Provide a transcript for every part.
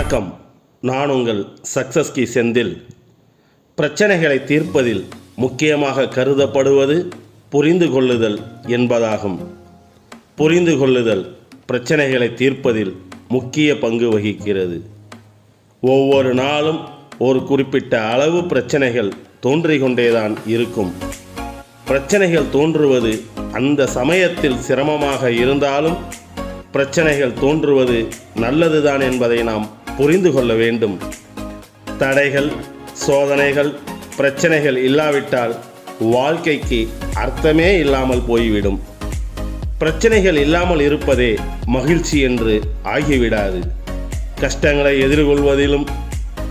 வணக்கம். நான் உங்கள் சக்சஸ் கி செந்தில். பிரச்சனைகளை தீர்ப்பதில் முக்கியமாக கருதப்படுவது புரிந்து கொள்ளுதல் என்பதாகும். புரிந்து கொள்ளுதல் பிரச்சனைகளை தீர்ப்பதில் முக்கிய பங்கு வகிக்கிறது. ஒவ்வொரு நாளும் ஒரு குறிப்பிட்ட அளவு பிரச்சனைகள் தோன்றிக்கொண்டேதான் இருக்கும். பிரச்சனைகள் தோன்றுவது அந்த சமயத்தில் சிரமமாக இருந்தாலும் பிரச்சனைகள் தோன்றுவது நல்லதுதான் என்பதை நாம் புரிந்து கொள்ள வேண்டும். தடைகள், சோதனைகள், பிரச்சனைகள் இல்லாவிட்டால் வாழ்க்கைக்கு அர்த்தமே இல்லாமல் போய்விடும். பிரச்சனைகள் இல்லாமல் இருப்பதே மகிழ்ச்சி என்று ஆகிவிடாது. கஷ்டங்களை எதிர்கொள்வதிலும்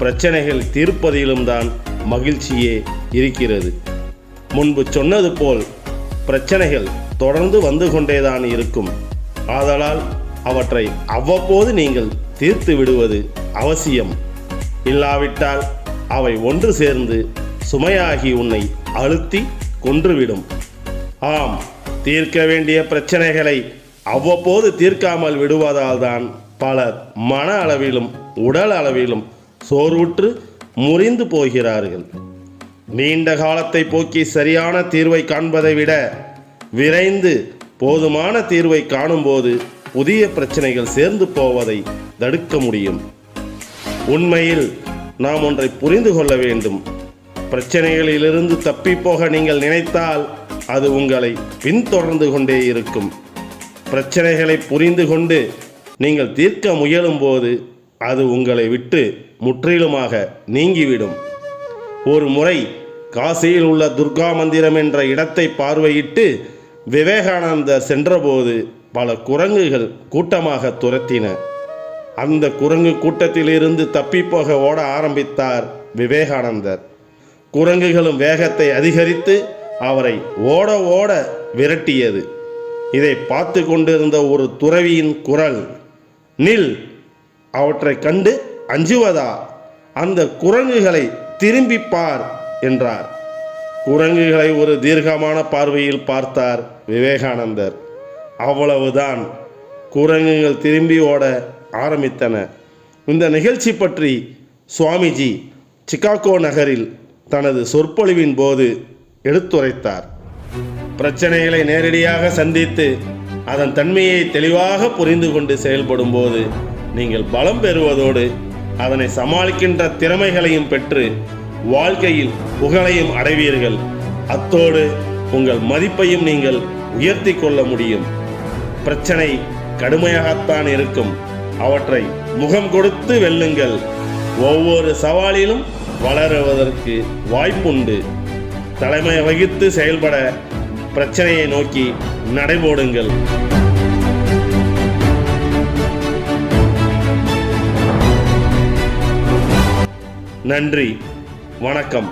பிரச்சனைகள் தீர்ப்பதிலும் தான் மகிழ்ச்சியே இருக்கிறது. முன்பு சொன்னது போல் பிரச்சனைகள் தொடர்ந்து வந்து கொண்டேதான் இருக்கும். ஆதலால் அவற்றை அவ்வப்போது நீங்கள் தீர்த்து விடுவது அவசியம். இல்லாவிட்டால் அவை ஒன்று சேர்ந்து சுமையாகி உன்னை அழுத்தி கொன்றுவிடும். ஆம், தீர்க்க வேண்டிய பிரச்சனைகளை அவ்வப்போது தீர்க்காமல் விடுவதால் தான் பலர் மன அளவிலும் உடல் அளவிலும் சோர்வுற்று முறிந்து போகிறார்கள். நீண்ட காலத்தை போக்கி சரியான தீர்வை காண்பதை விட விரைந்து போதுமான தீர்வை காணும்போது புதிய பிரச்சனைகள் சேர்ந்து போவதை தடுக்க முடியும். உண்மையில் நாம் ஒன்றை புரிந்து கொள்ள வேண்டும். பிரச்சனைகளிலிருந்து தப்பிப்போக நீங்கள் நினைத்தால் அது உங்களை பின்தொடர்ந்து கொண்டே இருக்கும். பிரச்சனைகளை புரிந்து கொண்டு நீங்கள் தீர்க்க முயலும் போது அது உங்களை விட்டு முற்றிலுமாக நீங்கிவிடும். ஒரு முறை காசியில் உள்ள துர்கா மந்திரம் என்ற இடத்தை பார்வையிட்டு விவேகானந்தர் சென்றபோது பல குரங்குகள் கூட்டமாக துரத்தின. அந்த குரங்கு கூட்டத்திலிருந்து தப்பிப்போக ஓட ஆரம்பித்தார் விவேகானந்தர். குரங்குகளும் வேகத்தை அதிகரித்து அவரை ஓட ஓட விரட்டியது. இதை பார்த்து கொண்டிருந்த ஒரு துறவியின் குரல், நில், அவற்றை கண்டு அஞ்சுவதா? அந்த குரங்குகளை திரும்பி பார் என்றார். குரங்குகளை ஒரு தீர்க்கமான பார்வையில் பார்த்தார் விவேகானந்தர். அவ்வளவுதான், குரங்குகள் திரும்பி ஓட ஆரம்பித்தன. இந்த நிகழ்ச்சி பற்றி சுவாமிஜி சிகாகோ நகரில் தனது சொற்பொழிவின் போது எடுத்துரைத்தார். பிரச்சனைகளை நேரடியாக சந்தித்து அதன் தன்மையை தெளிவாக புரிந்து கொண்டு செயல்படும் போது நீங்கள் பலம் பெறுவதோடு அதனை சமாளிக்கின்ற திறமைகளையும் பெற்று வாழ்க்கையில் புகழையும் அடைவீர்கள். அத்தோடு உங்கள் மதிப்பையும் நீங்கள் உயர்த்தி கொள்ள முடியும். பிரச்சனை கடுமையாகத்தான் இருக்கும். அவற்றை முகம் கொடுத்து வெல்லுங்கள். ஒவ்வொரு சவாலிலும் வளருவதற்கு வாய்ப்புண்டு. தலைமை வகித்து செயல்பட பிரச்சனையை நோக்கி நடைபோடுங்கள். நன்றி, வணக்கம்.